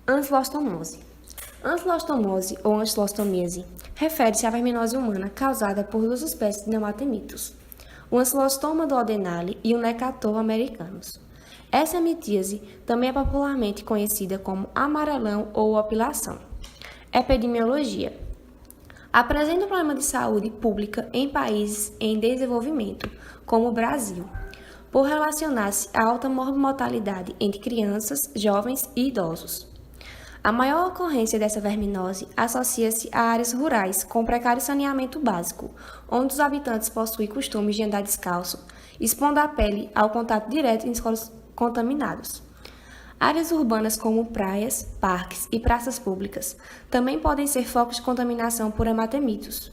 Ancilostomose. Ancilostomose ou ancilostomíase refere-se à verminose humana causada por duas espécies de nematemitos, o Ancilostoma duodenale e o Necator americanus. Essa mitíase também é popularmente conhecida como amarelão ou opilação. Epidemiologia. Apresenta um problema de saúde pública em países em desenvolvimento, como o Brasil, por relacionar-se à alta mortalidade entre crianças, jovens e idosos. A maior ocorrência dessa verminose associa-se a áreas rurais com precário saneamento básico, onde os habitantes possuem costumes de andar descalço, expondo a pele ao contato direto em solos contaminados. Áreas urbanas como praias, parques e praças públicas também podem ser focos de contaminação por hematemitos.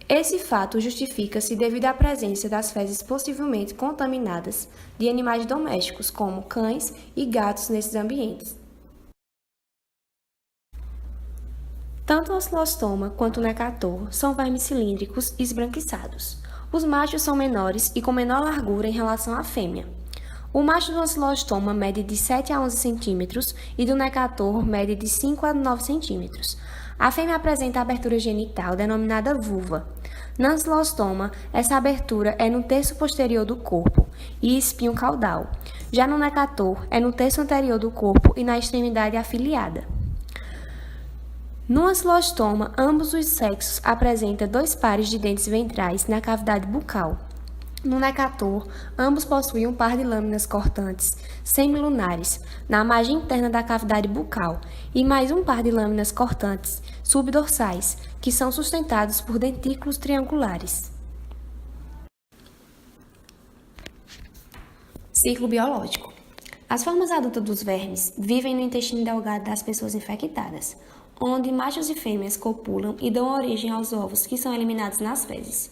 Esse fato justifica-se devido à presença das fezes possivelmente contaminadas de animais domésticos, como cães e gatos nesses ambientes. Tanto o Ancilostoma quanto o Necator são vermes cilíndricos e esbranquiçados. Os machos são menores e com menor largura em relação à fêmea. O macho do Ancilostoma mede de 7 a 11 cm e do Necator mede de 5 a 9 cm. A fêmea apresenta abertura genital denominada vulva. No Ancilostoma, essa abertura é no terço posterior do corpo e espinho caudal. Já no Necator, é no terço anterior do corpo e na extremidade afiliada. No Ancilostoma, ambos os sexos apresentam 2 pares de dentes ventrais na cavidade bucal. No Necator, ambos possuem um par de lâminas cortantes semilunares na margem interna da cavidade bucal e mais um par de lâminas cortantes subdorsais, que são sustentados por dentículos triangulares. Ciclo biológico. As formas adultas dos vermes vivem no intestino delgado das pessoas infectadas, onde machos e fêmeas copulam e dão origem aos ovos que são eliminados nas fezes.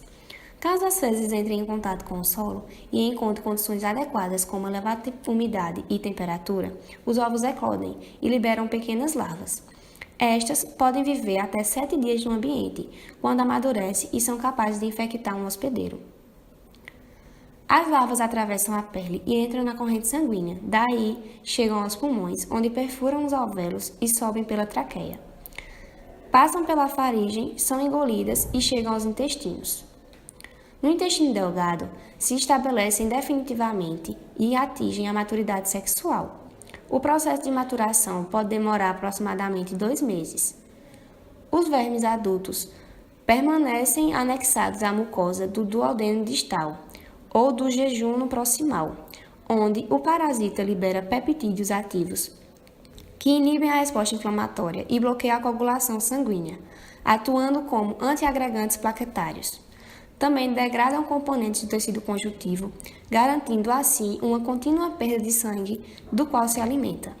Caso as fezes entrem em contato com o solo e encontrem condições adequadas como elevada umidade e temperatura, os ovos eclodem e liberam pequenas larvas. Estas podem viver até 7 dias no ambiente, quando amadurecem e são capazes de infectar um hospedeiro. As larvas atravessam a pele e entram na corrente sanguínea, daí chegam aos pulmões, onde perfuram os alvéolos e sobem pela traqueia. Passam pela faringe, são engolidas e chegam aos intestinos. No intestino delgado, se estabelecem definitivamente e atingem a maturidade sexual. O processo de maturação pode demorar aproximadamente 2 meses. Os vermes adultos permanecem anexados à mucosa do duodeno distal ou do jejum proximal, onde o parasita libera peptídeos ativos que inibem a resposta inflamatória e bloqueiam a coagulação sanguínea, atuando como antiagregantes plaquetários. Também degradam componentes do tecido conjuntivo, garantindo assim uma contínua perda de sangue do qual se alimenta.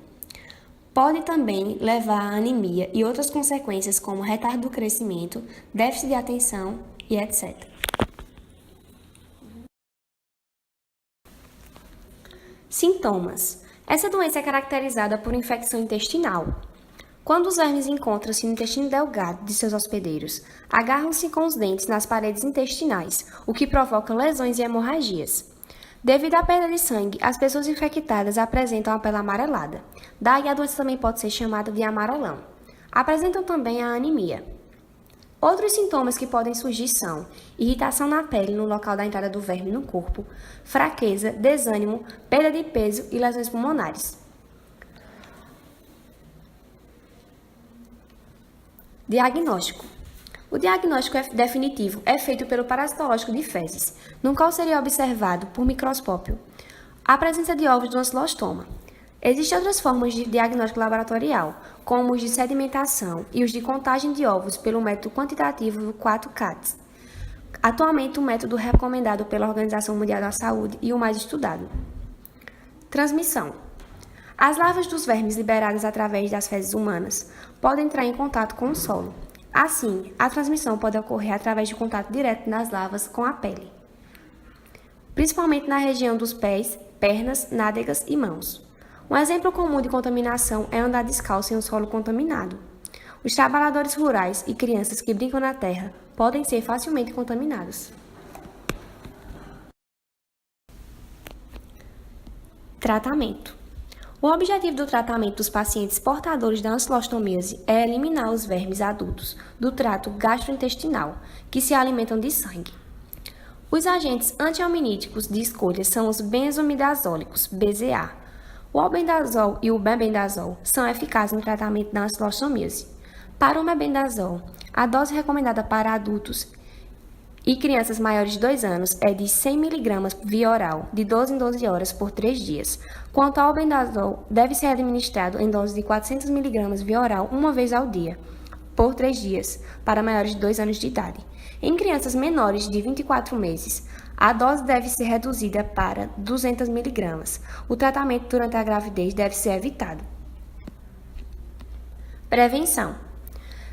Pode também levar à anemia e outras consequências como retardo do crescimento, déficit de atenção e etc. Sintomas. Essa doença é caracterizada por infecção intestinal. Quando os vermes encontram-se no intestino delgado de seus hospedeiros, agarram-se com os dentes nas paredes intestinais, o que provoca lesões e hemorragias. Devido à perda de sangue, as pessoas infectadas apresentam a pele amarelada. Daí a doença também pode ser chamada de amarelão. Apresentam também a anemia. Outros sintomas que podem surgir são irritação na pele no local da entrada do verme no corpo, fraqueza, desânimo, perda de peso e lesões pulmonares. Diagnóstico. O diagnóstico definitivo é feito pelo parasitológico de fezes, no qual seria observado por microscópio a presença de ovos do ancilostoma. Existem outras formas de diagnóstico laboratorial, como os de sedimentação e os de contagem de ovos pelo método quantitativo do 4-CATS. Atualmente, o método recomendado pela Organização Mundial da Saúde e o mais estudado. Transmissão. As larvas dos vermes liberadas através das fezes humanas podem entrar em contato com o solo. Assim, a transmissão pode ocorrer através de contato direto das larvas com a pele, principalmente na região dos pés, pernas, nádegas e mãos. Um exemplo comum de contaminação é andar descalço em um solo contaminado. Os trabalhadores rurais e crianças que brincam na terra podem ser facilmente contaminados. Tratamento. O objetivo do tratamento dos pacientes portadores da ancilostomíase é eliminar os vermes adultos do trato gastrointestinal, que se alimentam de sangue. Os agentes antialminíticos de escolha são os benzomidazólicos, BZA. O albendazol e o mebendazol são eficazes no tratamento da ancilostomíase. Para o mebendazol, a dose recomendada para adultos e crianças maiores de 2 anos é de 100 mg via oral, de 12 em 12 horas por 3 dias. Quanto ao albendazol, deve ser administrado em dose de 400 mg via oral uma vez ao dia, por 3 dias, para maiores de 2 anos de idade. Em crianças menores de 24 meses, a dose deve ser reduzida para 200 mg. O tratamento durante a gravidez deve ser evitado. Prevenção.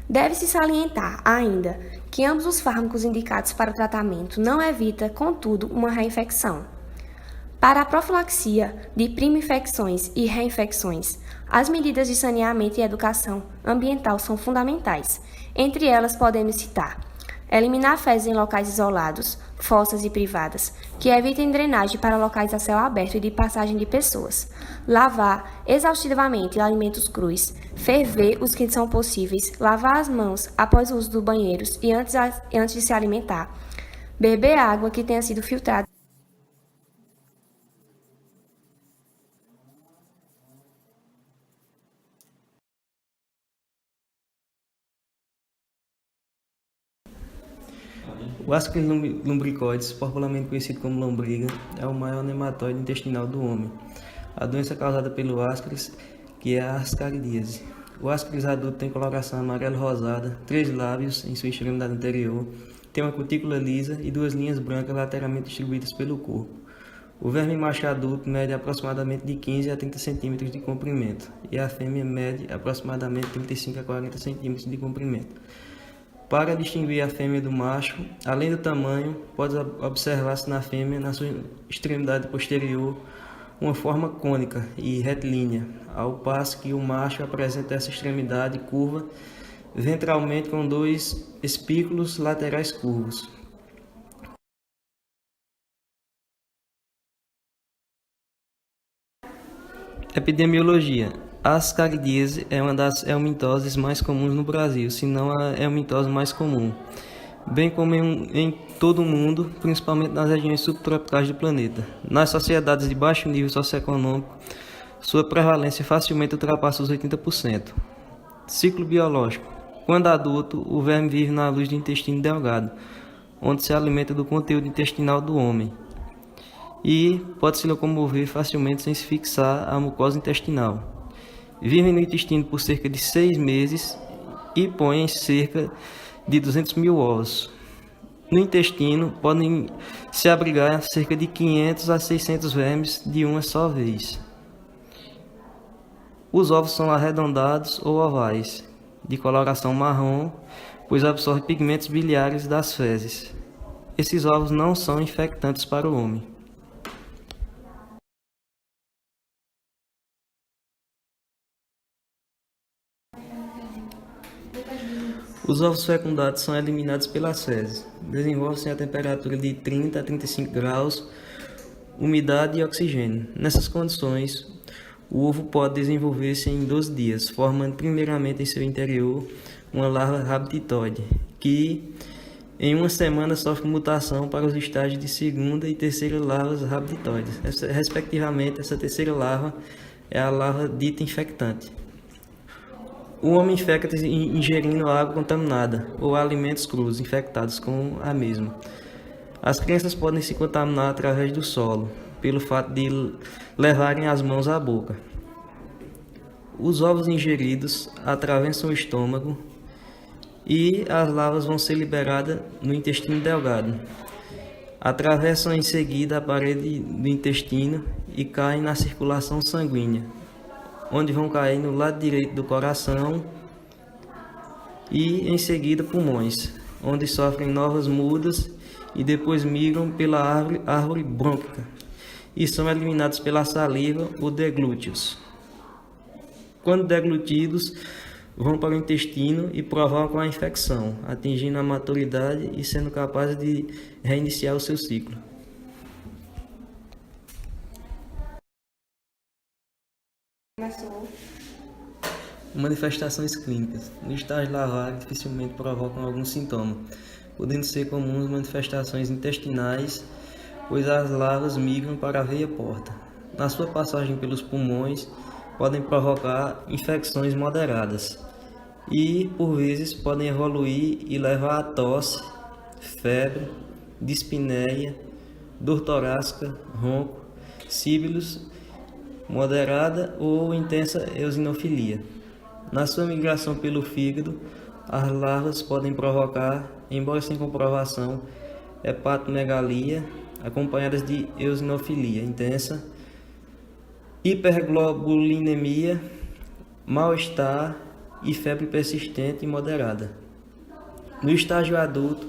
Deve-se salientar ainda que ambos os fármacos indicados para o tratamento não evitam, contudo, uma reinfecção. Para a profilaxia de primo-infecções e reinfecções, as medidas de saneamento e educação ambiental são fundamentais. Entre elas podemos citar: eliminar fezes em locais isolados, fossas e privadas, que evitem drenagem para locais a céu aberto e de passagem de pessoas. Lavar exaustivamente alimentos crus, ferver os que são possíveis, lavar as mãos após o uso dos banheiros e antes de se alimentar. Beber água que tenha sido filtrada. O Ascaris lumbricoides, popularmente conhecido como lombriga, é o maior nematóide intestinal do homem. A doença é causada pelo Ascaris, que é a ascaridíase. O Ascaris adulto tem coloração amarelo-rosada, 3 lábios em sua extremidade anterior, tem uma cutícula lisa e 2 linhas brancas lateralmente distribuídas pelo corpo. O verme macho adulto mede aproximadamente de 15 a 30 cm de comprimento e a fêmea mede aproximadamente 35 a 40 cm de comprimento. Para distinguir a fêmea do macho, além do tamanho, pode observar-se na fêmea, na sua extremidade posterior, uma forma cônica e retilínea, ao passo que o macho apresenta essa extremidade curva ventralmente com 2 espículos laterais curvos. Epidemiologia. A ascaridíase é uma das helmintoses mais comuns no Brasil, se não a helmintose mais comum, bem como em todo o mundo, principalmente nas regiões subtropicais do planeta. Nas sociedades de baixo nível socioeconômico, sua prevalência facilmente ultrapassa os 80%. Ciclo biológico. Quando adulto, o verme vive na luz do intestino delgado, onde se alimenta do conteúdo intestinal do homem, e pode se locomover facilmente sem se fixar à mucosa intestinal. Vivem no intestino por cerca de 6 meses e põem cerca de 200 mil ovos. No intestino podem se abrigar cerca de 500 a 600 vermes de uma só vez. Os ovos são arredondados ou ovais, de coloração marrom, pois absorvem pigmentos biliares das fezes. Esses ovos não são infectantes para o homem. Os ovos fecundados são eliminados pelas fezes. Desenvolvem-se a temperatura de 30 a 35 graus, umidade e oxigênio. Nessas condições, o ovo pode desenvolver-se em 12 dias, formando primeiramente em seu interior uma larva rabditoide, que em uma semana sofre mutação para os estágios de segunda e terceira larvas rabditoides. Respectivamente, essa terceira larva é a larva dita infectante. O homem infecta-se ingerindo água contaminada ou alimentos crus infectados com a mesma. As crianças podem se contaminar através do solo, pelo fato de levarem as mãos à boca. Os ovos ingeridos atravessam o estômago e as larvas vão ser liberadas no intestino delgado. Atravessam em seguida a parede do intestino e caem na circulação sanguínea, onde vão cair no lado direito do coração e em seguida pulmões, onde sofrem novas mudas e depois migram pela árvore brônquica e são eliminados pela saliva ou deglúteos. Quando deglutidos, vão para o intestino e provocam a infecção, atingindo a maturidade e sendo capazes de reiniciar o seu ciclo. Manifestações clínicas. No estágio larvário, dificilmente provocam algum sintoma, podendo ser comuns manifestações intestinais, pois as larvas migram para a veia porta. Na sua passagem pelos pulmões, podem provocar infecções moderadas e, por vezes, podem evoluir e levar a tosse, febre, dispneia, dor torácica, ronco, síbilos, moderada ou intensa eosinofilia. Na sua migração pelo fígado, as larvas podem provocar, embora sem comprovação, hepatomegalia, acompanhadas de eosinofilia intensa, hiperglobulinemia, mal-estar e febre persistente e moderada. No estágio adulto,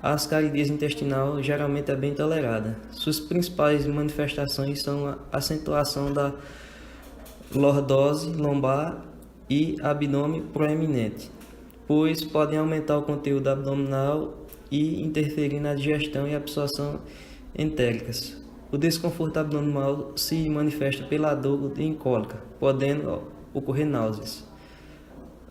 a ascaridíase intestinal geralmente é bem tolerada. Suas principais manifestações são a acentuação da lordose lombar e abdômen proeminente, pois podem aumentar o conteúdo abdominal e interferir na digestão e absorção entéricas. O desconforto abdominal se manifesta pela dor em cólica, podendo ocorrer náuseas.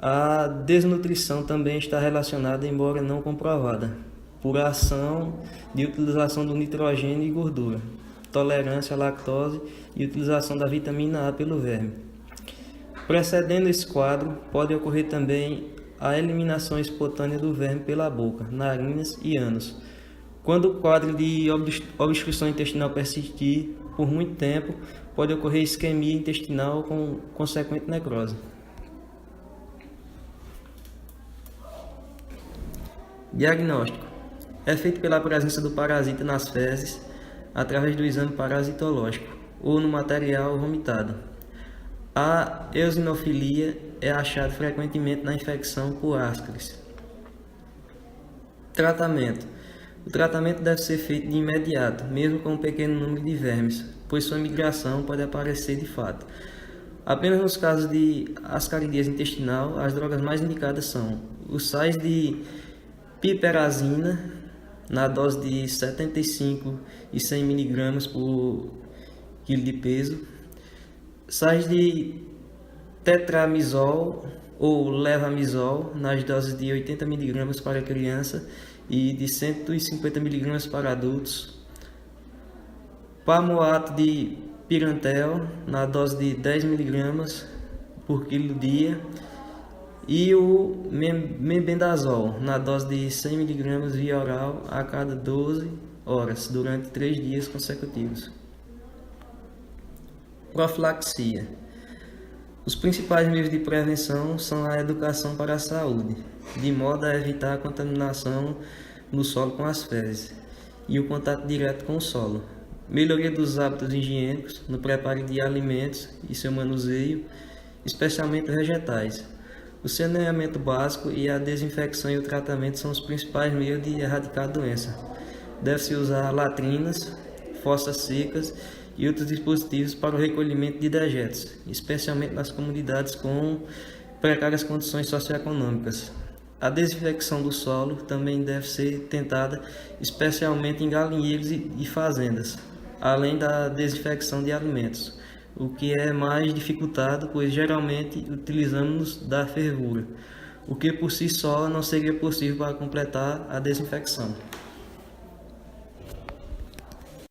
A desnutrição também está relacionada, embora não comprovada, por ação de utilização do nitrogênio e gordura, tolerância à lactose e utilização da vitamina A pelo verme. Precedendo esse quadro, pode ocorrer também a eliminação espontânea do verme pela boca, narinas e ânus. Quando o quadro de obstrução intestinal persistir por muito tempo, pode ocorrer isquemia intestinal com consequente necrose. Diagnóstico. É feito pela presença do parasita nas fezes, através do exame parasitológico, ou no material vomitado. A eosinofilia é achada frequentemente na infecção por ascaris. Tratamento. O tratamento deve ser feito de imediato, mesmo com um pequeno número de vermes, pois sua migração pode aparecer de fato. Apenas nos casos de ascaridíase intestinal, as drogas mais indicadas são os sais de piperazina, na dose de 75 e 100 mg por quilo de peso, sais de tetramizol ou levamisol, nas doses de 80 mg para criança e de 150 mg para adultos, palmoato de pirantel, na dose de 10 mg por quilo dia, e o mebendazol, na dose de 100 mg via oral a cada 12 horas, durante 3 dias consecutivos. Profilaxia. Os principais meios de prevenção são a educação para a saúde, de modo a evitar a contaminação no solo com as fezes e o contato direto com o solo. Melhoria dos hábitos higiênicos no preparo de alimentos e seu manuseio, especialmente vegetais. O saneamento básico e a desinfecção e o tratamento são os principais meios de erradicar a doença. Deve-se usar latrinas, fossas secas e outros dispositivos para o recolhimento de dejetos, especialmente nas comunidades com precárias condições socioeconômicas. A desinfecção do solo também deve ser tentada, especialmente em galinheiros e fazendas, além da desinfecção de alimentos, o que é mais dificultado, pois geralmente utilizamos da fervura, o que por si só não seria possível para completar a desinfecção.